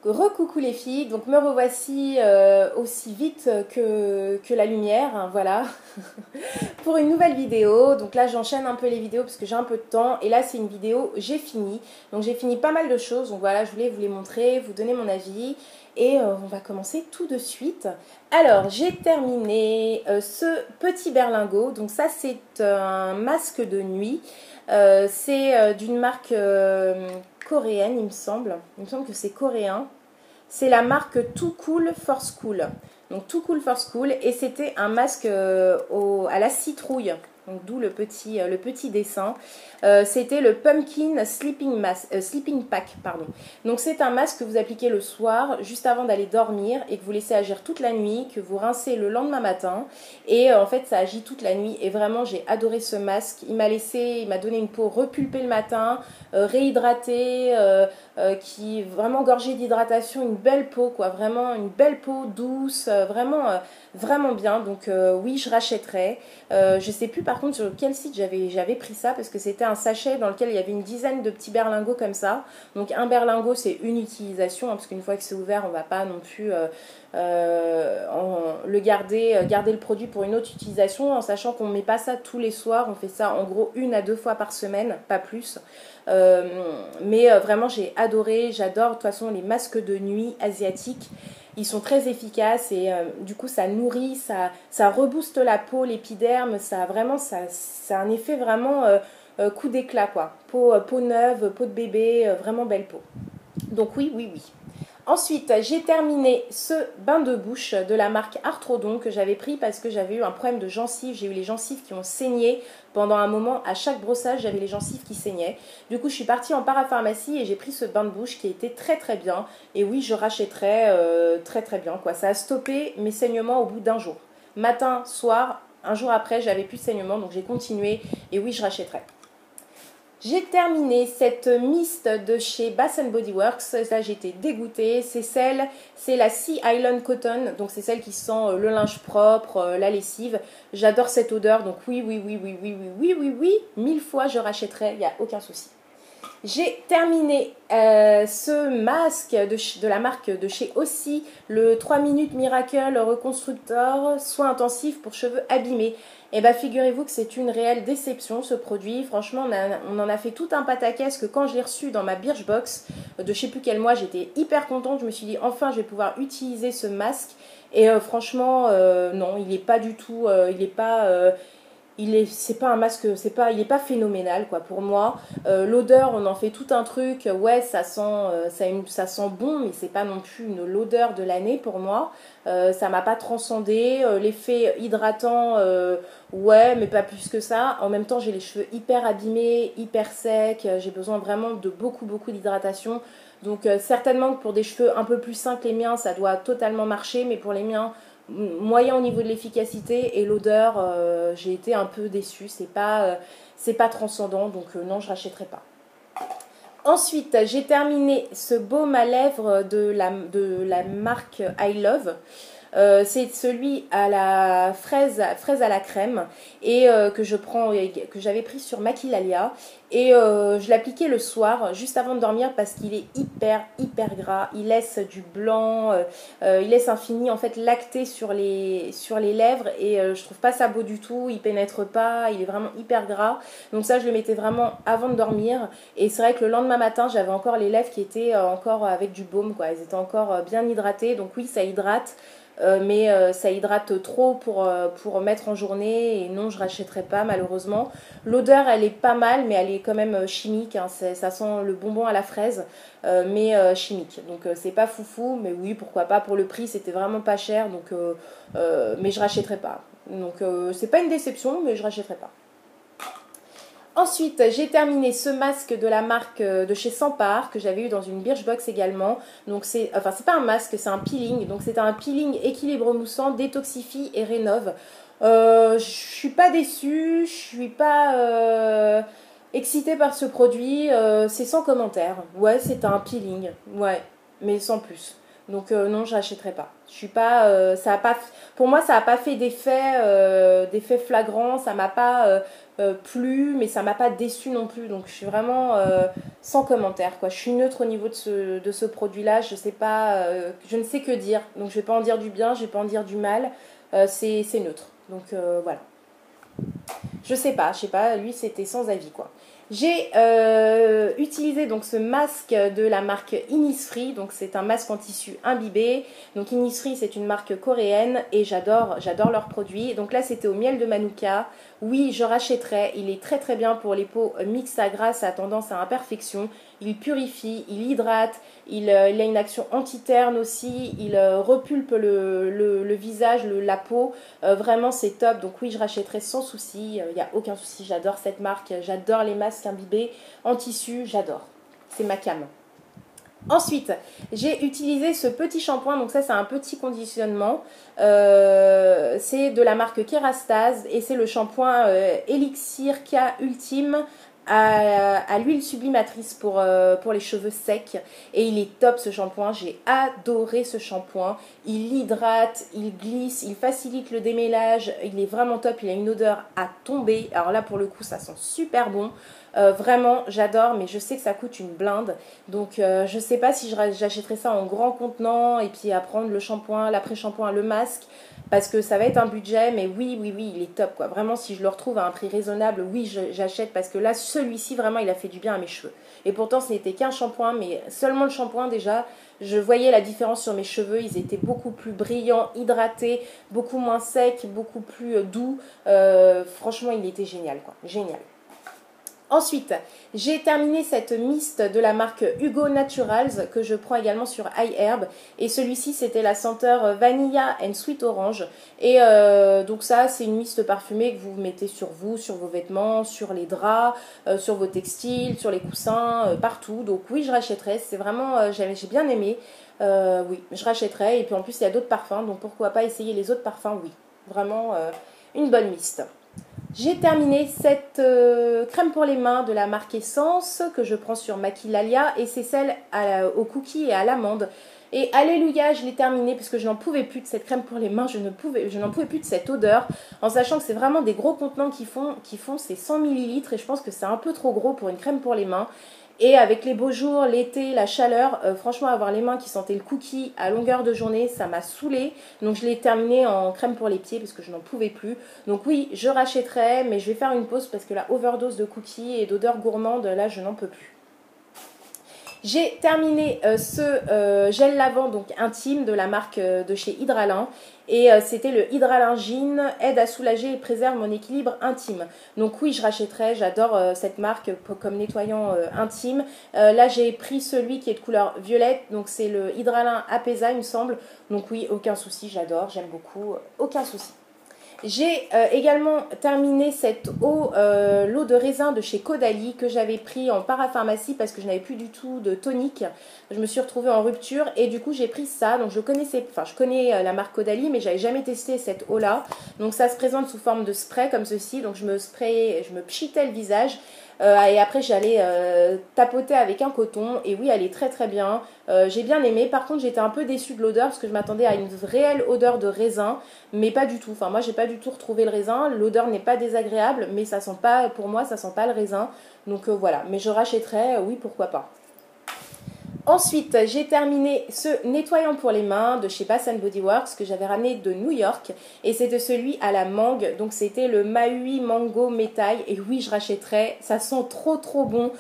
Recoucou les filles, donc me revoici aussi vite que la lumière, hein, voilà, pour une nouvelle vidéo. Donc là j'enchaîne un peu les vidéos parce que j'ai un peu de temps et là c'est une vidéo j'ai fini. Donc j'ai fini pas mal de choses, donc voilà je voulais vous les montrer, vous donner mon avis et on va commencer tout de suite. Alors j'ai terminé ce petit berlingot, donc ça c'est un masque de nuit, c'est d'une marque coréenne il me semble que c'est coréen. C'est la marque Too Cool for School. Donc Too Cool for School. Et c'était un masque à la citrouille. Donc d'où le petit dessin. C'était le Pumpkin Sleeping Pack. Pardon. Donc c'est un masque que vous appliquez le soir, juste avant d'aller dormir, et que vous laissez agir toute la nuit, que vous rincez le lendemain matin. Et en fait ça agit toute la nuit. Et vraiment j'ai adoré ce masque. Il m'a donné une peau repulpée le matin, réhydratée, qui est vraiment gorgée d'hydratation, une belle peau quoi, vraiment une belle peau douce, vraiment bien. Donc oui je rachèterai. Je sais plus par contre sur quel site j'avais pris ça parce que c'était un sachet dans lequel il y avait une dizaine de petits berlingots comme ça. Donc un berlingot c'est une utilisation hein, parce qu'une fois que c'est ouvert on va pas non plus garder le produit pour une autre utilisation en sachant qu'on ne met pas ça tous les soirs, on fait ça en gros 1 à 2 fois par semaine, pas plus. Mais vraiment j'ai adoré, j'adore de toute façon les masques de nuit asiatiques. Ils sont très efficaces et du coup ça nourrit, ça rebooste la peau, l'épiderme, ça a un effet vraiment coup d'éclat quoi. Peau neuve, peau de bébé, vraiment belle peau. Donc oui. Ensuite, j'ai terminé ce bain de bouche de la marque Arthrodon que j'avais pris parce que j'avais eu un problème de gencives. J'ai eu les gencives qui ont saigné pendant un moment. À chaque brossage, j'avais les gencives qui saignaient. Du coup, je suis partie en parapharmacie et j'ai pris ce bain de bouche qui était très très bien. Et oui, je rachèterai très bien quoi. Ça a stoppé mes saignements au bout d'un jour. Matin, soir, un jour après, j'avais plus de saignements donc j'ai continué. Et oui, je rachèterai. J'ai terminé cette mist de chez Bath Body Works. Là, j'étais dégoûtée. C'est la Sea Island Cotton. Donc, c'est celle qui sent le linge propre, la lessive. J'adore cette odeur. Donc, oui. 1000 fois, je rachèterai. Il n'y a aucun souci. J'ai terminé ce masque de la marque de chez Aussie, le 3 minutes Miracle Reconstructor soin intensif pour cheveux abîmés. Et bien figurez-vous que c'est une réelle déception ce produit. Franchement on en a fait tout un pataquès que quand je l'ai reçu dans ma Birchbox de je sais plus quel mois, j'étais hyper contente. Je me suis dit enfin je vais pouvoir utiliser ce masque. Et franchement non, il n'est pas du tout, c'est pas un masque, il est pas phénoménal quoi pour moi. L'odeur, on en fait tout un truc. Ouais, ça sent bon, mais c'est pas non plus l'odeur de l'année pour moi. Ça m'a pas transcendé. L'effet hydratant, ouais, mais pas plus que ça. En même temps, j'ai les cheveux hyper abîmés, hyper secs. J'ai besoin vraiment de beaucoup d'hydratation. Donc certainement que pour des cheveux un peu plus sains que les miens, ça doit totalement marcher, mais pour les miens moyen au niveau de l'efficacité et l'odeur, j'ai été un peu déçue, c'est pas transcendant, donc non, je rachèterai pas. Ensuite, j'ai terminé ce baume à lèvres de la marque I Love. C'est celui à la fraise à la crème et que j'avais pris sur Maquilalia et je l'appliquais le soir juste avant de dormir parce qu'il est hyper gras. Il laisse du blanc, il laisse un fini en fait lacté sur les lèvres et je trouve pas ça beau du tout. Il pénètre pas, il est vraiment hyper gras. Donc ça je le mettais vraiment avant de dormir et c'est vrai que le lendemain matin j'avais encore les lèvres qui étaient encore avec du baume quoi. Elles étaient encore bien hydratées. Donc oui ça hydrate. Mais ça hydrate trop pour mettre en journée et non je rachèterai pas malheureusement. L'odeur elle est pas mal mais elle est quand même chimique hein, ça sent le bonbon à la fraise mais chimique donc c'est pas foufou mais oui pourquoi pas pour le prix c'était vraiment pas cher donc mais je rachèterai pas donc c'est pas une déception mais je rachèterai pas. Ensuite, j'ai terminé ce masque de la marque de chez Sampar que j'avais eu dans une Birchbox également. Donc c'est pas un masque, c'est un peeling. Donc c'est un peeling équilibre moussant, détoxifie et rénove. Je suis pas déçue, je suis pas excitée par ce produit. C'est sans commentaire. Ouais, c'est un peeling. Ouais, mais sans plus. Donc non, je n'achèterai pas. Je suis pas, ça a pas, pour moi, ça n'a pas fait d'effet flagrant. Ça m'a pas plu, mais ça m'a pas déçu non plus. Donc je suis vraiment sans commentaire, quoi. Je suis neutre au niveau de ce produit-là. Je sais pas, je ne sais que dire. Donc je vais pas en dire du bien, je vais pas en dire du mal. C'est neutre. Donc voilà. Je sais pas, lui c'était sans avis, quoi. J'ai utilisé donc ce masque de la marque Innisfree, donc c'est un masque en tissu imbibé. Donc Innisfree c'est une marque coréenne et j'adore leurs produits. Donc là c'était au miel de Manuka. Oui, je rachèterai, il est très très bien pour les peaux mixtes à grasse à tendance à imperfection. Il purifie, il hydrate, il a une action anti-terne aussi, il repulpe le visage, la peau. Vraiment c'est top, donc oui je rachèterai sans souci, il n'y a aucun souci, j'adore cette marque, j'adore les masques imbibés en tissu, j'adore, c'est ma came. Ensuite, j'ai utilisé ce petit shampoing, donc ça c'est un petit conditionnement, c'est de la marque Kerastase et c'est le shampoing Elixir K Ultime à l'huile sublimatrice pour les cheveux secs et il est top ce shampoing, j'ai adoré ce shampoing, il hydrate, il glisse, il facilite le démêlage, il est vraiment top, il a une odeur à tomber, alors là pour le coup ça sent super bon. Vraiment j'adore mais je sais que ça coûte une blinde donc je sais pas si j'achèterai ça en grand contenant et puis à prendre le shampoing, l'après-shampoing, le masque parce que ça va être un budget mais oui il est top quoi, vraiment si je le retrouve à un prix raisonnable oui j'achète parce que là celui-ci vraiment il a fait du bien à mes cheveux et pourtant ce n'était qu'un shampoing mais seulement le shampoing déjà je voyais la différence sur mes cheveux, ils étaient beaucoup plus brillants, hydratés, beaucoup moins secs, beaucoup plus doux, franchement il était génial quoi, génial. Ensuite, j'ai terminé cette mist de la marque Hugo Naturals que je prends également sur iHerb. Et celui-ci, c'était la senteur Vanilla and Sweet Orange. Et donc ça, c'est une mist parfumée que vous mettez sur vous, sur vos vêtements, sur les draps, sur vos textiles, sur les coussins, partout. Donc oui, je rachèterai. C'est vraiment, j'ai bien aimé. Oui, je rachèterai. Et puis en plus, il y a d'autres parfums. Donc pourquoi pas essayer les autres parfums? Oui, vraiment une bonne mist. J'ai terminé cette crème pour les mains de la marque Essence que je prends sur Maquillalia et c'est celle au cookie et à l'amande. Et alléluia, je l'ai terminée parce que je n'en pouvais plus de cette crème pour les mains, je n'en pouvais plus de cette odeur, en sachant que c'est vraiment des gros contenants qui font ces 100 ml et je pense que c'est un peu trop gros pour une crème pour les mains. Et avec les beaux jours, l'été, la chaleur, franchement avoir les mains qui sentaient le cookie à longueur de journée, ça m'a saoulée. Donc je l'ai terminé en crème pour les pieds parce que je n'en pouvais plus. Donc oui, je rachèterai, mais je vais faire une pause parce que la overdose de cookies et d'odeurs gourmandes, là je n'en peux plus. J'ai terminé ce gel lavant donc intime de la marque de chez Hydralin et c'était le Hydralin Gin, aide à soulager et préserve mon équilibre intime. Donc oui, je rachèterai, j'adore cette marque comme nettoyant intime. Là, j'ai pris celui qui est de couleur violette, donc c'est le Hydralin Apesa, il me semble. Donc oui, aucun souci, j'adore, j'aime beaucoup, aucun souci. J'ai également terminé cette eau, l'eau de raisin de chez Caudalie que j'avais pris en parapharmacie parce que je n'avais plus du tout de tonique. Je me suis retrouvée en rupture et du coup j'ai pris ça. Donc je connais la marque Caudalie mais j'avais jamais testé cette eau-là. Donc ça se présente sous forme de spray comme ceci. Donc je me pchitais le visage. Et après j'allais tapoter avec un coton et oui elle est très très bien, j'ai bien aimé. Par contre j'étais un peu déçue de l'odeur parce que je m'attendais à une réelle odeur de raisin mais pas du tout, enfin moi j'ai pas du tout retrouvé le raisin, l'odeur n'est pas désagréable mais ça sent pas, pour moi ça sent pas le raisin donc voilà, mais je rachèterai, oui pourquoi pas. Ensuite, j'ai terminé ce nettoyant pour les mains de chez Bath Body Works que j'avais ramené de New York et c'était celui à la mangue, donc c'était le Maui Mango Métail et oui je rachèterai, ça sent trop trop bon,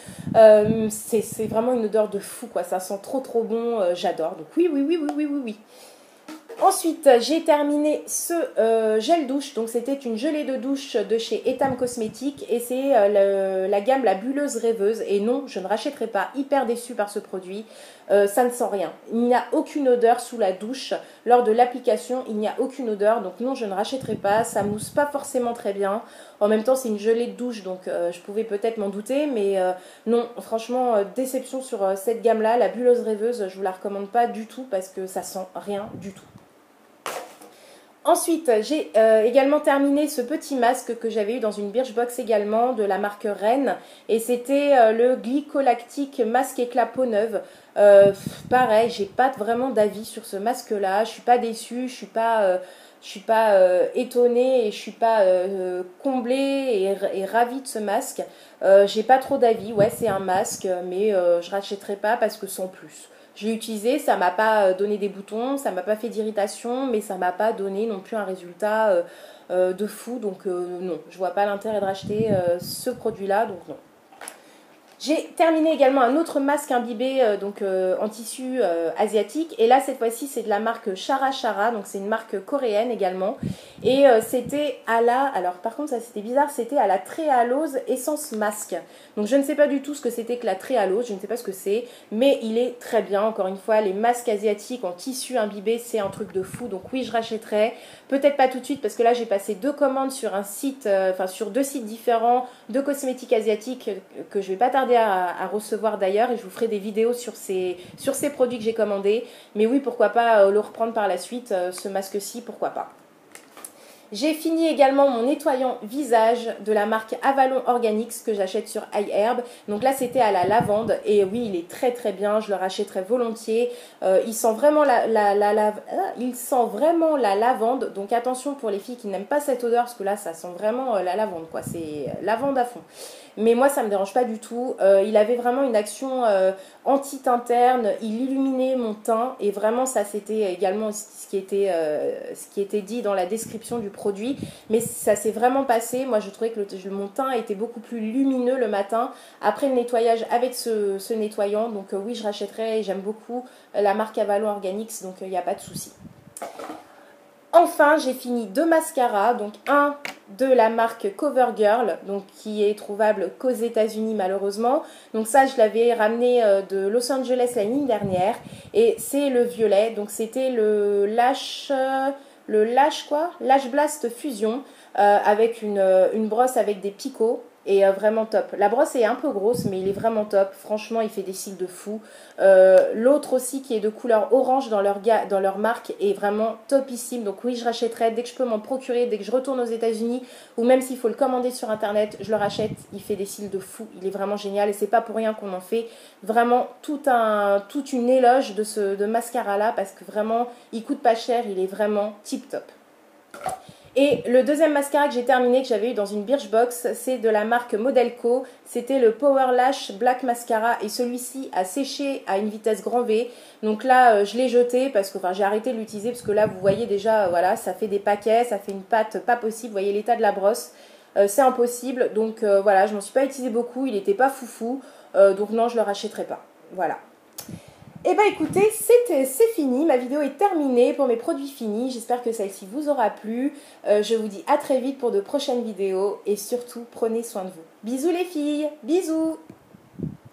c'est vraiment une odeur de fou quoi, ça sent trop trop bon, j'adore, donc oui. Ensuite, j'ai terminé ce gel douche, donc c'était une gelée de douche de chez Etam Cosmétiques et c'est la gamme la bulleuse rêveuse et non, je ne rachèterai pas, hyper déçue par ce produit, ça ne sent rien, il n'y a aucune odeur sous la douche, lors de l'application il n'y a aucune odeur, donc non je ne rachèterai pas, ça mousse pas forcément très bien, en même temps c'est une gelée de douche donc je pouvais peut-être m'en douter mais non, franchement déception sur cette gamme là, la bulleuse rêveuse je vous la recommande pas du tout parce que ça sent rien du tout. Ensuite, j'ai également terminé ce petit masque que j'avais eu dans une Birchbox également de la marque Rennes. Et c'était le glycolactique masque éclat peau neuve. Pareil, j'ai pas vraiment d'avis sur ce masque-là. Je suis pas déçue, je suis pas Je suis pas étonnée et je suis pas comblée et ravie de ce masque. J'ai pas trop d'avis. Ouais, c'est un masque, mais je rachèterai pas parce que sans plus. Je l'ai utilisé, ça m'a pas donné des boutons, ça m'a pas fait d'irritation, mais ça m'a pas donné non plus un résultat de fou. Donc non, je vois pas l'intérêt de racheter ce produit-là, donc non. J'ai terminé également un autre masque imbibé en tissu asiatique. Et là, cette fois-ci, c'est de la marque Chara Chara. Donc, c'est une marque coréenne également. Et c'était à la... Alors, par contre, ça, c'était bizarre. C'était à la Tréhalose Essence Masque. Donc, je ne sais pas du tout ce que c'était que la Tréhalose. Je ne sais pas ce que c'est. Mais il est très bien. Encore une fois, les masques asiatiques en tissu imbibé, c'est un truc de fou. Donc, oui, je rachèterai. Peut-être pas tout de suite parce que là, j'ai passé 2 commandes sur un site, sur 2 sites différents de cosmétiques asiatiques que je vais pas tarder à recevoir d'ailleurs, et je vous ferai des vidéos sur ces produits que j'ai commandés. Mais oui, pourquoi pas le reprendre par la suite, ce masque-ci, pourquoi pas. J'ai fini également mon nettoyant visage de la marque Avalon Organics que j'achète sur iHerb. Donc là, c'était à la lavande. Et oui, il est très très bien. Je le rachèterai volontiers. Il sent vraiment il sent vraiment la lavande. Donc attention pour les filles qui n'aiment pas cette odeur, parce que là, ça sent vraiment la lavande, quoi. C'est lavande à fond. Mais moi, ça ne me dérange pas du tout. Il avait vraiment une action anti-teint terne. Il illuminait mon teint. Et vraiment, ça, c'était également ce qui était dit dans la description du produit. Mais ça s'est vraiment passé. Moi, je trouvais que mon teint était beaucoup plus lumineux le matin après le nettoyage avec ce nettoyant. Donc oui, je rachèterai. J'aime beaucoup la marque Avalon Organics. Donc il n'y a pas de souci. Enfin, j'ai fini 2 mascaras, donc un de la marque CoverGirl, donc qui est trouvable qu'aux États-Unis malheureusement. Donc ça, je l'avais ramené de Los Angeles l'année dernière, et c'est le violet. Donc c'était le Lash Blast Fusion avec une brosse avec des picots. Et vraiment top. La brosse est un peu grosse, mais il est vraiment top. Franchement, il fait des cils de fou. L'autre aussi qui est de couleur orange dans leur marque est vraiment topissime. Donc oui, je rachèterai dès que je peux m'en procurer, dès que je retourne aux États-Unis, ou même s'il faut le commander sur Internet, je le rachète. Il fait des cils de fou. Il est vraiment génial et c'est pas pour rien qu'on en fait vraiment toute une éloge de mascara-là, parce que vraiment, il coûte pas cher. Il est vraiment tip top. Et le deuxième mascara que j'ai terminé, que j'avais eu dans une Birchbox, c'est de la marque Modelco. C'était le Power Lash Black Mascara, et celui-ci a séché à une vitesse grand V. Donc là, je l'ai jeté parce que j'ai arrêté de l'utiliser, parce que là, vous voyez déjà, voilà, ça fait des paquets, ça fait une pâte pas possible. Vous voyez l'état de la brosse, c'est impossible. Donc voilà, je m'en suis pas utilisé beaucoup, il n'était pas foufou. Donc non, je le rachèterai pas. Voilà. Et bah écoutez, c'est fini, ma vidéo est terminée pour mes produits finis. J'espère que celle-ci vous aura plu. Je vous dis à très vite pour de prochaines vidéos, et surtout, prenez soin de vous. Bisous les filles, bisous!